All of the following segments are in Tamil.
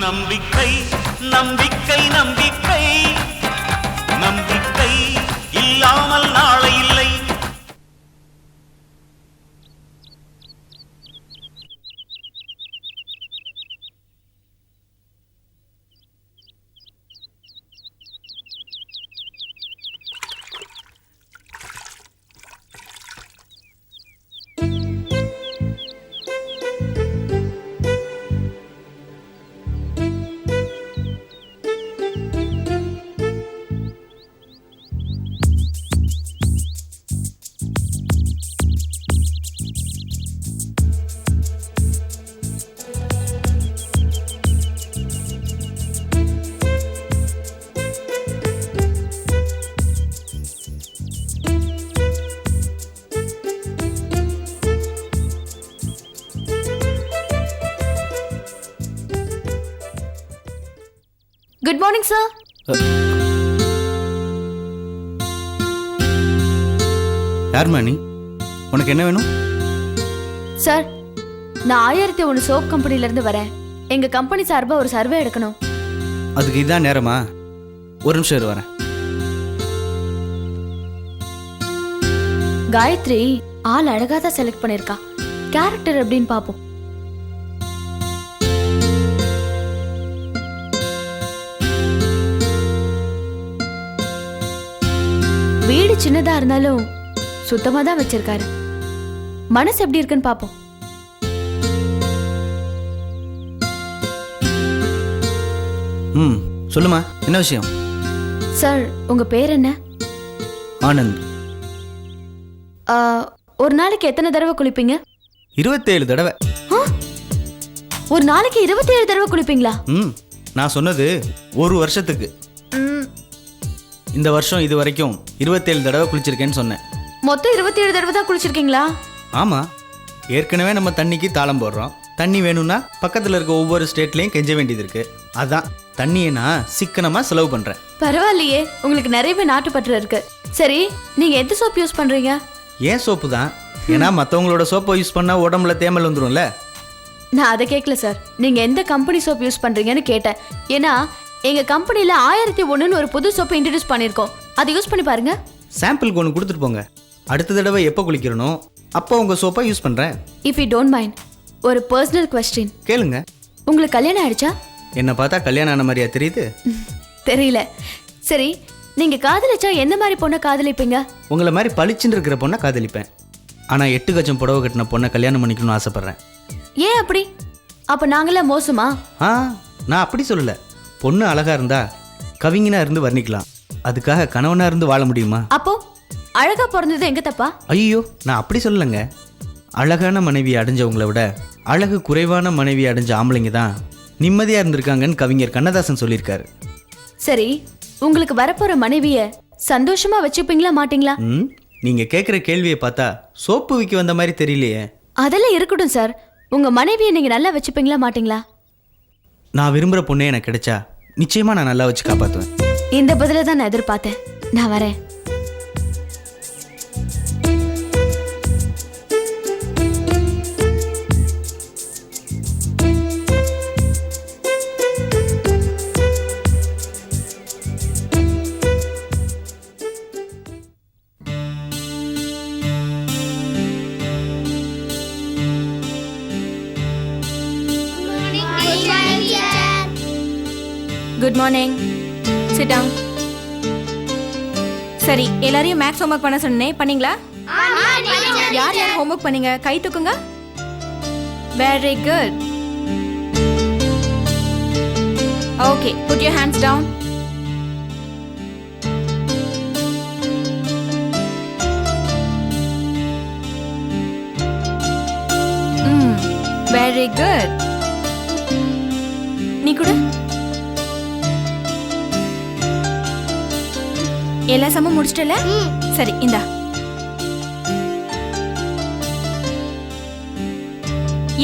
நம்பிக்கை நம்பிக்கை நம்பிக்கை நம்பிக்கை இல்லாமல் நாளை இல்லை. Good morning sir. யார்மா நீ? உனக்கு என்ன வேணும்? சார், நான் 1001 சோப் கம்பெனில இருந்து வரேன். எங்க கம்பெனி சார்பா ஒரு சர்வே எடுக்கணும். அதுக்கு இதான் நேரமா? ஒரு நிமிஷம் இரு வரேன். காயத்ரி ஆள் அழகா தான் செலக்ட் பண்ணிருக்கா. கேரக்டர் எப்படின்னு பாப்போம். வீடு சின்னதா இருந்தாலும் சுத்தமா தான் வச்சிருக்காரு. மனசு எப்படி இருக்குன்னு பாப்போம். சொல்லுமா, என்ன விஷயம்? சார், உங்க பேர் என்ன? ஆனந்த். ஒரு நாளைக்கு எத்தனை தடவை குளிப்பீங்க? 27 தடவை. ஒரு நாளைக்கு 27 தடவை குளிப்பீங்களா? நான் சொன்னது ஒரு வருஷத்துக்கு. இந்த வருஷம் இது வரைக்கும் 27 தடவை குளிச்சிருக்கேன்னு சொன்னேன். மொத்தம் 27 தடவை தான் குளிச்சிருக்கீங்களா? ஆமா, ஏற்கனவே நம்ம தண்ணிக்கு தாளம் போடுறோம். தண்ணி வேணும்னா பக்கத்துல இருக்க ஒவ்வொரு ஸ்டேட்லயும் கெஞ்ச வேண்டியது இருக்கு. அதான் தண்ணியை நான் சிக்கனமா செலவு பண்றேன். பரவாயில்லையே, உங்களுக்கு நிறையவே நாட்டுப்பற்று இருக்கு. சரி, நீங்க எந்த சோப் யூஸ் பண்றீங்க? ஏன் சோப்பு தான். ஏன்னா மற்றவங்களோட சோப்பை யூஸ் பண்ணா உடம்புல தேமல் வந்துடும்ல. நான் அதை கேட்கல சார், நீங்க எந்த கம்பெனி சோப் யூஸ் பண்றீங்கன்னு கேட்டேன். ஏன்னா எங்க கம்பெனில 1001 ஒரு புது சோப்பை இன்ட்ரடியூஸ் பண்ணிருக்கோம். அதை யூஸ் பண்ணி பாருங்க. சாம்பிளுக்கு ஒன்று கொடுத்துட்டு போங்க. அடுத்த தடவை எப்போ குளிக்கிறனோ அப்போ உங்க சோப்பை யூஸ் பண்றேன். இஃப் யூ டோன்ட் மைண்ட், ஒரு பர்சனல் கொஸ்டின் கேளுங்க. உங்களுக்கு கல்யாணம் ஆயிடுச்சா? என்ன பார்த்தா கல்யாணம் ஆன மாதிரியா தெரியுது? தெரியல. சரி, நீங்க காதலிச்சா எந்த மாதிரி பொண்ணை காதலிப்பீங்க? உங்களை மாதிரி பளிச்சுன்னு இருக்கிற பொண்ணை காதலிப்பேன். ஆனால் 8 கஜம் புடவை கட்டின பொண்ணை கல்யாணம் பண்ணிக்கணும்னு ஆசைப்பட்றேன். ஏன் அப்படி? அப்போ நாங்களாம் மோசமா? நான் அப்படி சொல்லலை. பொண்ணு அழகா இருந்தா கவிஞனா இருந்து வர்ணிக்கலாம். அதுக்காக கணவனா இருந்து வாழ முடியுமா? அப்போ அழகா பிறந்தது எங்க தப்பா? ஐயோ, நான் அப்படி சொல்லலைங்க. அழகான மனைவி அடைஞ்சவங்களை விட அழகு குறைவான மனைவி அடைஞ்ச ஆம்பளைங்க தான் நிம்மதியா இருந்திருக்காங்கன்னு கவிஞர் கண்ணதாசன் சொல்லியிருக்காரு. சரி, உங்களுக்கு வரப்போற மனைவிய சந்தோஷமா வச்சுப்பீங்களா மாட்டீங்களா? நீங்க கேட்குற கேள்வியை பார்த்தா சோப்பு விற்க வந்த மாதிரி தெரியலையே. அதெல்லாம் இருக்கட்டும் சார், உங்க மனைவியை நீங்க நல்லா வச்சுப்பீங்களா மாட்டீங்களா? நான் விரும்புகிற பொண்ணே எனக்கு கிடைச்சா நிச்சயமா நான் நல்லா வச்சு காப்பாற்றுவேன். இந்த பதில தான் நான் எதிர்பார்த்தேன். நான் வரேன். Good morning. Sit down. சரி, எல்லாரையும் மேக்ஸ் ஹோம்வொர்க் பண்ண சொன்னேன், பண்ணீங்களா? யார் யார் ஹோம்வொர்க் பண்ணீங்க? கை தூக்குங்க. Very good. Okay, put your hands down. Very good. நீ கூட எல்லா சமம் முடிச்சிட்டல? சரி, இந்தா.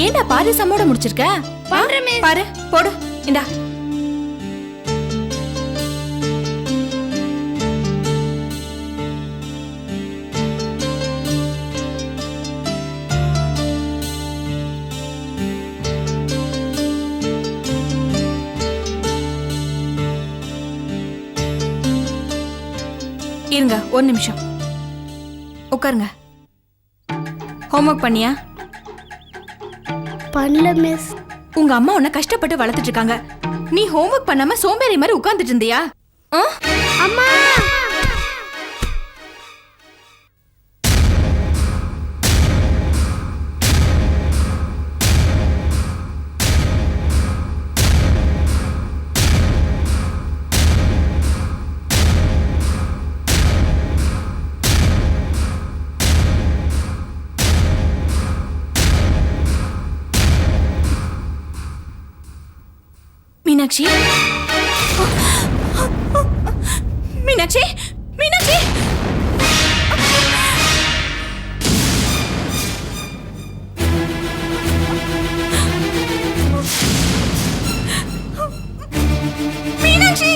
ஏண்டா பாதி சமோட முடிச்சிருக்க? பாரு, போடு, இந்தா. இருங்க ஒரு நிமிஷம் உட்காருங்க. ஹோம்ஒர்க் பண்ணியா? பண்ணல மிஸ். உங்க அம்மா உன்னை கஷ்டப்பட்டு வளர்த்துட்டு இருக்காங்க. நீ ஹோம்ஒர்க் பண்ணாம சோம்பேறி மாதிரி உட்கார்ந்துட்டு இருந்தியா? அம்மா மீனாட்சி, மீனாட்சி, மீனாட்சி. மீனாட்சி.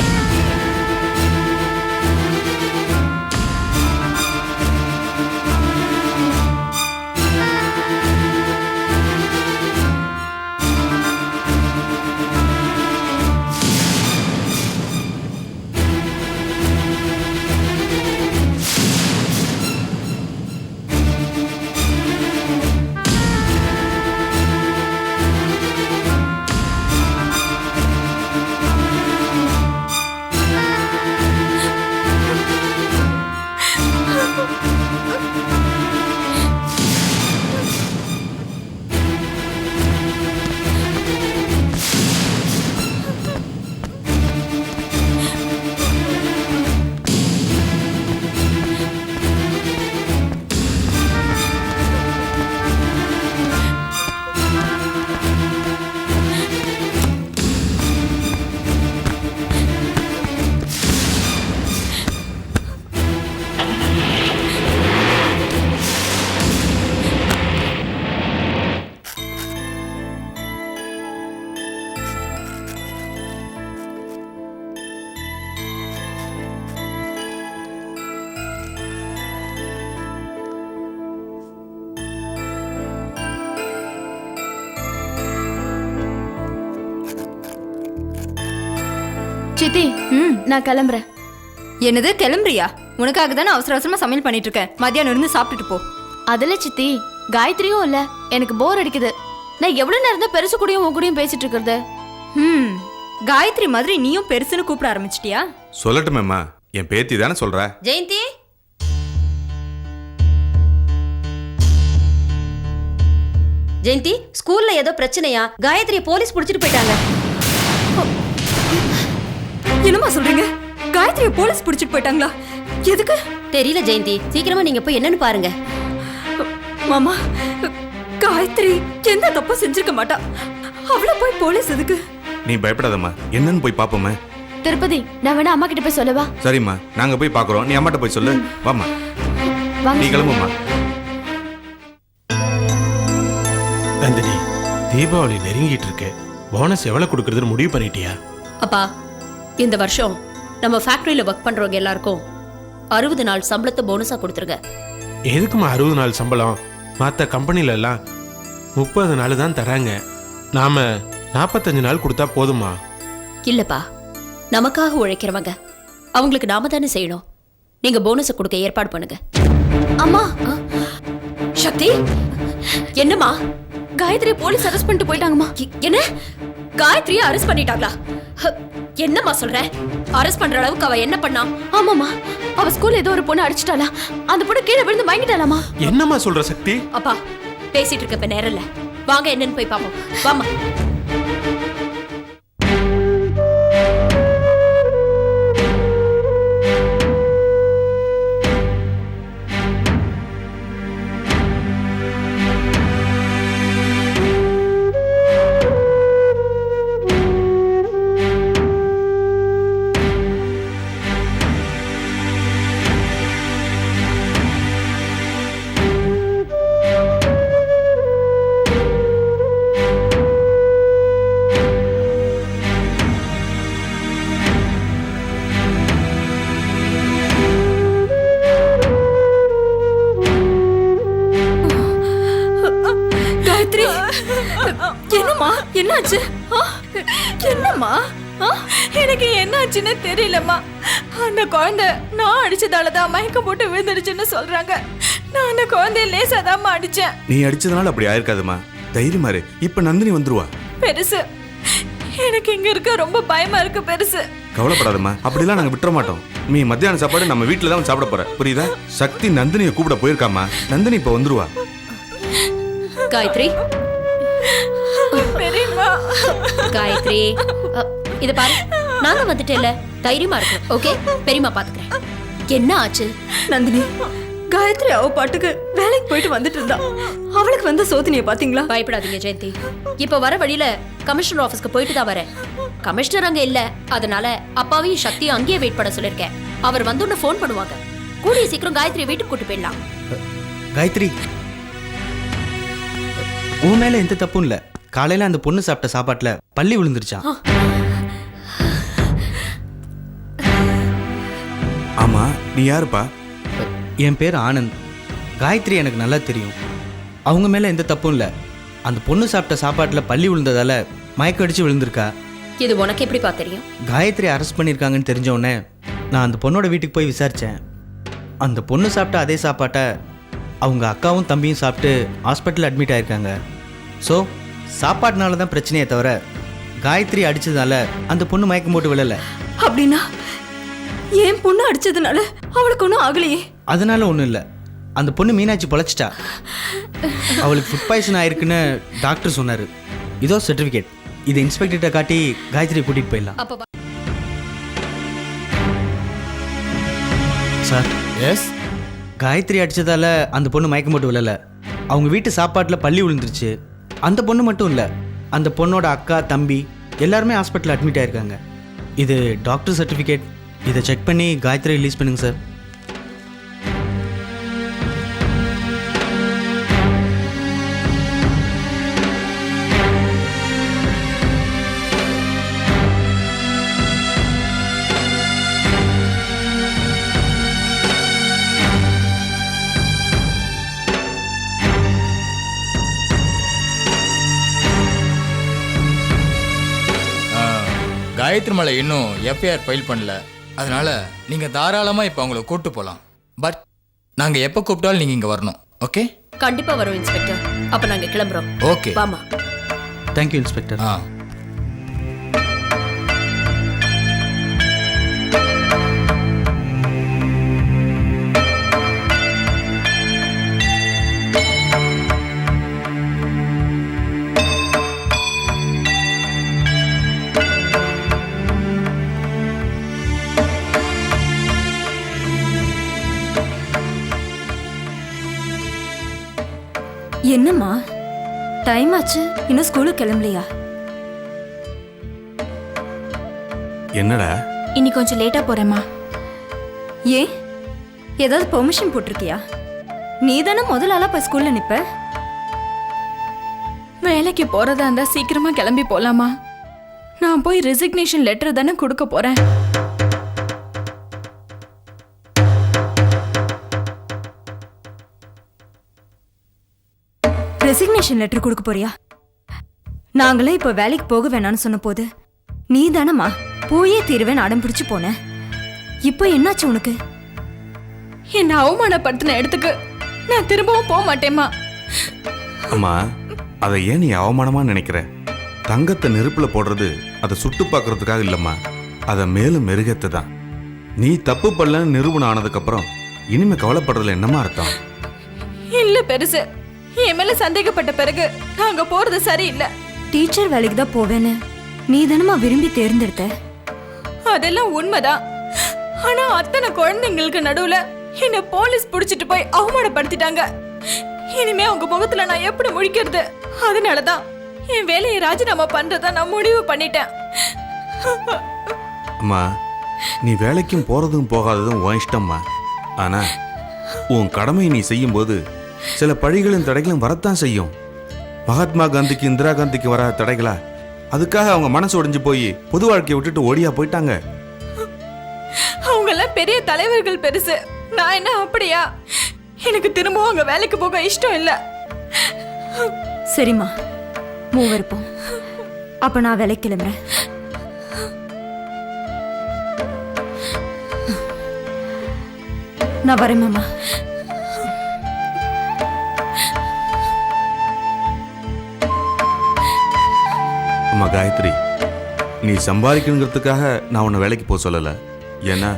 சித்தி, நான் கிளம்புறேன். என்னது கிளம்புறியா? உனக்காக தானே அவசர அவசரமா சமையல் பண்ணிட்டு இருக்கேன். மத்தியானம் இருந்து சாப்பிட்டுட்டு போ. அதில் சித்தி, காயத்ரியும் இல்லை, எனக்கு போர் அடிக்குது. நான் எவ்வளோ நேரம் தான் பெருசு கூடயும் உன் கூடயும் பேசிட்டு இருக்கிறது? காயத்ரி மாதிரி நீயும் பெருசுன்னு கூப்பிட ஆரம்பிச்சிட்டியா? சொல்லட்டுமேம்மா, என் பேத்தி தானே சொல்ற. ஜெயந்தி, ஜெயந்தி, ஸ்கூல்ல ஏதோ பிரச்சனையா? காயத்ரி போலீஸ் புடிச்சிட்டு போயிட்டாங்க. என்னமா சொல்றீங்க? காயத்ரியை போலீஸ் புடிச்சிட்டு போயிட்டாங்களா? எதுக்கு தெரியல ஜெயந்தி, சீக்கிரமா நீங்க போய் என்னன்னு பாருங்க. மாமா, காயத்ரி எந்த தப்பும் செஞ்சிருக்க மாட்டா. அவளை போய் போலீஸ் எதுக்கு? நீ பயப்படாதம்மா, என்னன்னு போய் பாப்போமே. திருப்பதி, நான் வேணா அம்மா கிட்ட போய் சொல்லவா? சரிம்மா, நாங்க போய் பாக்குறோம், நீ அம்மாட்ட போய் சொல்லு. வாம்மா, வாங்க. நீ கிளம்புமா. நந்தினி, தீபாவளி நெருங்கிட்டு இருக்கு. போனஸ் எவ்வளவு கொடுக்கறதுன்னு முடிவு பண்ணிட்டியா? அப்பா, இந்த வருஷம் நம்ம ஃபேக்டரியில ஒர்க் பண்றவங்க எல்லாருக்கும் 60 நாள் சம்பளத்தை போனஸா கொடுத்துருங்க. எதுக்குமா 60 நாள் சம்பளம்? மற்ற கம்பெனில எல்லாம் 30 நாள் தான் தராங்க. நாம 45 நாள் கொடுத்தா போதுமா? இல்லப்பா, நமக்காக உழைக்கிறவங்க, அவங்களுக்கு நாம தானே செய்யணும். நீங்க போனஸை கொடுக்க ஏற்பாடு பண்ணுங்க. அம்மா, சக்தி, என்னம்மா? காயத்ரி போலீஸ் அரெஸ்ட் பண்ணிட்டு போயிட்டாங்கம்மா. என்ன? காயத்ரியை அரெஸ்ட் பண்ணிட்டாங்களா? என்னம்மா சொல்ற? அரெஸ்ட் பண்ற அளவுக்கு அவ என்ன பண்ணா? ஆமாம்மா, அவ ஸ்கூல்ல ஏதோ ஒரு பொண்ணு அடிச்சிட்டாளா? அந்த பொண்ணு கீழே விழுந்து வாங்கிட்டாலாமா? என்னம்மா சொல்ற சக்தி? அப்பா, பேசிட்டு இருக்க இப்ப நேரம் இல்ல. வாங்க என்னன்னு போய் பாப்போம். வாமா. என்னம்மா, என்னாச்சு? என்னம்மா? எனக்கு என்ன ஆச்சுன்னு தெரியலம்மா. அந்த குழந்தை நான் அடிச்சதால தான் மயக்கம் போட்டு விழுந்துடுச்சுன்னு சொல்றாங்க. நான் அந்த குழந்தைய லேசாதாம்மா அடிச்சேன். நீ அடிச்சதுனால அப்படி ஆயிருக்காதுமா. தைரியமா இரு. இப்ப நந்தினி வந்துருவா. பெருசு, எனக்கு இங்க இருக்க ரொம்ப பயமா இருக்கு பெருசு. கவலைப்படாதம்மா, அப்படிலாம் நாங்க விட்டுற மாட்டோம். நீ மத்தியான சாப்பாடு நம்ம வீட்டுல தான் சாப்பிட போற, புரியுதா? சக்தி நந்தினியை கூப்பிட போயிருக்காமா. நந்தினி இப்ப வந்துருவா. காயத்ரி, பெரியம்மா, காயத்ரி, இத பாரு, நாங்க வந்துட்டேல, தைரியமா இருக்கு. ஓகே, பெரியம்மா பாத்துக்கிறேன். என்ன ஆச்சு? நந்தினி, காயத்ரி அவ பாட்டுக்கு வேலைக்கு போயிட்டு வந்துட்டு இருந்தா. அவளுக்கு வந்த சோதனையை பாத்தீங்களா? பயப்படாதீங்க ஜெயந்தி. இப்ப வர வழியில கமிஷனர் ஆபீஸ்க்கு போயிட்டு தான் வரேன். கமிஷனர் அங்க இல்ல, அதனால அப்பாவையும் சக்தியும் அங்கேயே வெயிட் பண்ண சொல்லிருக்கேன். அவர் வந்து உன்னை ஃபோன் பண்ணுவாங்க. கூடிய சீக்கிரம் காயத்ரி வீட்டுக்கு கூட்டு போயிடலாம். காயத்ரி, உன் மேல எந்த தப்பும் இல்ல. காலையில அந்த பொண்ணு சாப்பிட்ட சாப்பாட்டுல பள்ளி விழுந்துருச்சான். ஆமா, நீ யாருப்பா? என் பேர் ஆனந்த். காயத்ரி எனக்கு நல்லா தெரியும். அவங்க மேல எந்த தப்பும் இல்ல. அந்த பொண்ணு சாப்பிட்ட சாப்பாட்டுல பள்ளி விழுந்ததால மயக்கம் அடிச்சு விழுந்திருக்கா. இது உனக்கு எப்படிப்பா தெரியும்? காயத்ரி அரெஸ்ட் பண்ணியிருக்காங்கன்னு தெரிஞ்ச உடனே நான் அந்த பொண்ணோட வீட்டுக்கு போய் விசாரித்தேன். அந்த பொண்ணு சாப்பிட்ட அதே சாப்பாட்டை அவங்க அக்காவும் தம்பியும் சாப்பிட்டு ஹாஸ்பிட்டலில் அட்மிட் ஆயிருக்காங்க. ஸோ சாப்பாட்டுனால தான் பிரச்சனையே தவிர காயத்ரி அடித்ததால அந்த பொண்ணு மயக்கம் போட்டு விழலை. அப்படின்னா என் பொண்ணு அடிச்சதுனால அவளுக்கு ஒன்றும் ஆகலையே? அதனால ஒன்றும் இல்லை. அந்த பொண்ணு மீனாட்சி பொழைச்சிட்டா. அவளுக்கு ஃபுட் பாய்சன் ஆயிருக்குன்னு டாக்டர் சொன்னார். இதோ சர்டிஃபிகேட். இதை இன்ஸ்பெக்டர்கிட்ட காட்டி காயத்ரி கூட்டிகிட்டு போயிடலாம். அப்ப சார், எஸ், காயத்ரி அடித்ததால அந்த பொண்ணு மயக்கம் போட்டு விழலை. அவங்க வீட்டு சாப்பாட்டில் பள்ளி விழுந்துருச்சு. அந்த பொண்ணு மட்டும் இல்லை, அந்த பொண்ணோட அக்கா தம்பி எல்லாருமே ஹாஸ்பிட்டலில் அட்மிட் ஆயிருக்காங்க. இது டாக்டர் சர்டிஃபிகேட். இதை செக் பண்ணி காயத்ரி ரிலீஸ் பண்ணுங்க சார். காயத்ரி மலை இன்னும் எஃப்ஐஆர் ஃபைல் பண்ணல. அதனால நீங்க தாராளமா இப்போ அவங்கள கூட்டு போகலாம். பட் நாங்க எப்போ கூப்பிட்டாலும் நீங்க இங்க வரணும். ஓகே? கண்டிப்பா வரும் இன்ஸ்பெக்டர். அப்ப நாங்க கிளம்புறோம். ஓகே, வாமா. Thank you inspector. என்னம்மா டைம் ஆச்சு, இன்னும் ஸ்கூலுக்கு கிளம்பலையா? என்னடா? இன்னைக்கு கொஞ்சம் லேட்டா போறேம்மா. ஏன், ஏதாவது பெர்மிஷன் போட்டிருக்கியா? நீ தானே முதல் ஆளா போய் ஸ்கூல்ல நிப்ப. வேலைக்கு போறதா இருந்தா சீக்கிரமா கிளம்பி போலாமா? நான் போய் ரெசிக்னேஷன் லெட்டர் தானே கொடுக்க போறேன். ரெசிக்னேஷன் லெட்டர் கொடுக்க போறியா? நாங்களே இப்ப வேலைக்கு போக வேணாம்னு சொன்ன போது நீ தானம்மா போயே தீருவேன் அடம் பிடிச்சு போன. இப்ப என்னாச்சு உனக்கு? என்ன அவமானப்படுத்தின இடத்துக்கு நான் திரும்பவும் போக மாட்டேம்மா. அம்மா, அதை ஏன் நீ அவமானமா நினைக்கிற? தங்கத்தை நெருப்புல போடுறது அதை சுட்டு பார்க்கறதுக்காக இல்லம்மா, அதை மேலும் மெருகத்தை தான். நீ தப்பு பண்ணலன்னு நிரூபணம் ஆனதுக்கு அப்புறம் இனிமே கவலைப்படுறதுல என்னமா அர்த்தம்? இல்ல பெருசு, என் மேல சந்தேகப்பட்ட பிறகு நாங்க போறது சரியில்லை. டீச்சர் வேலைக்கு தான் போவேன்னு நீ தானமா விரும்பி தேர்ந்தெடுத்த. அதெல்லாம் உண்மைதான். ஆனா அத்தனை குழந்தைங்களுக்கு நடுவுல என்ன போலீஸ் புடிச்சிட்டு போய் அவமானப்படுத்திட்டாங்க. இனிமே அவங்க முகத்துல நான் எப்படி முழிக்கிறது? அதனாலதான் என் வேலையை ராஜினாமா பண்றதா நான் முடிவு பண்ணிட்டேன். அம்மா, நீ வேலைக்கும் போறதும் போகாததும் உன் இஷ்டம்மா. ஆனா உன் கடமையை நீ செய்யும்போது சில பழிகளும் தடைகளும் வரத்தான் செய்யும். மகாத்மா காந்திக்கு இந்திரா காந்திக்கு வராத தடைகளா? அதுக்காக அவங்க மனசு உடைஞ்சு போய் பொது வாழ்க்கையை விட்டுட்டு ஓடியா போயிட்டாங்க. அவங்க எல்லாம் பெரிய தலைவர்கள் பெருசு. நான் என்ன அப்படியா? எனக்கு திரும்பவும் அங்க வேலைக்கு போக இஷ்டம் இல்ல. சரிம்மா, மூவருப்போம். அப்ப நான் வேலைக்கு கிளம்புறேன். நான் வரேன் மாமா. அம்மா காயத்ரி, நீ சம்பாதிக்கணுங்கிறதுக்காக நான் உன்னை வேலைக்கு போக சொல்லலை. ஏன்னா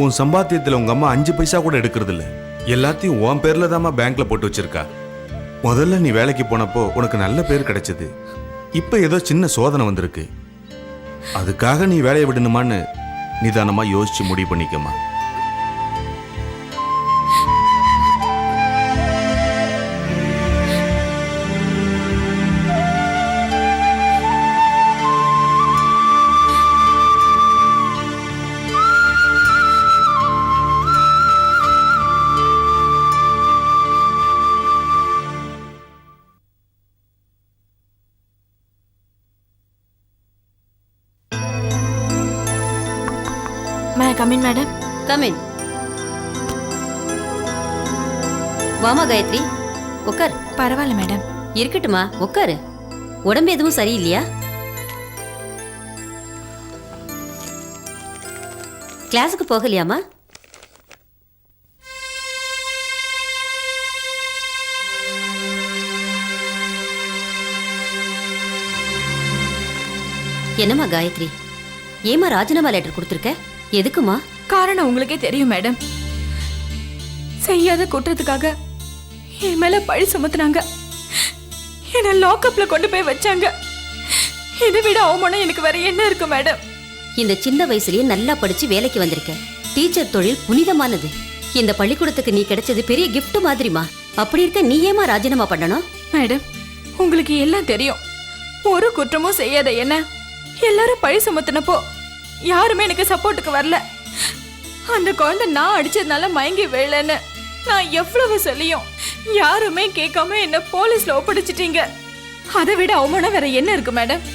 உன் சம்பாத்தியத்தில் உங்கள் அம்மா 5 பைசா கூட எடுக்கிறது இல்லை. எல்லாத்தையும் உன் பேரில் தாம்மா பேங்க்ல போட்டு வச்சிருக்கா. முதல்ல நீ வேலைக்கு போனப்போ உனக்கு நல்ல பேர் கிடைச்சது. இப்போ ஏதோ சின்ன சோதனை வந்திருக்கு. அதுக்காக நீ வேலையை விடணுமான்னு நிதானமாக யோசிச்சு முடிவு பண்ணிக்கம்மா. May come in madam. கமின். வாமா காயத்ரி, உட்கார். பரவாயில்ல மேடம். இருக்கட்டுமா, உட்காரு. உடம்பு எதுவும் சரியில்லையா? கிளாஸுக்கு போகலையாமா? என்னம்மா காயத்ரி, ஏமா ராஜினாமா லெட்டர் கொடுத்துருக்க? எதுக்குமா? காரணம் உங்களுக்கே தெரியும் மேடம். செய்யாத குற்றத்துக்காக என் மேல பழி சுமத்துனாங்க. என்ன லாக்அப்ல கொண்டு போய் வச்சாங்க. இதை விட அவமானம் எனக்கு வேற என்ன இருக்கு மேடம்? இந்த சின்ன வயசுலயே நல்லா படிச்சு வேலைக்கு வந்திருக்க. டீச்சர் தொழில் புனிதமானது. இந்த பள்ளிக்கூடத்துக்கு நீ கிடைச்சது பெரிய கிஃப்ட் மாதிரிமா. அப்படி இருக்க நீ ஏமா ராஜினாமா பண்ணணும்? மேடம், உங்களுக்கு எல்லாம் தெரியும். ஒரு குற்றமும் செய்யாத என்ன எல்லாரும் பழி சுமத்தினப்போ யாருமே எனக்கு சப்போர்ட்டுக்கு வரல. அந்த குழந்தை நான் அடிச்சதுனால மயங்கி விழலன்னு நான் எவ்வளவு சொல்லியும் யாருமே கேட்காம என்ன போலீஸ்ல ஒப்படைச்சிட்டீங்க. அதை விட அவமானம் வேற என்ன இருக்கு மேடம்?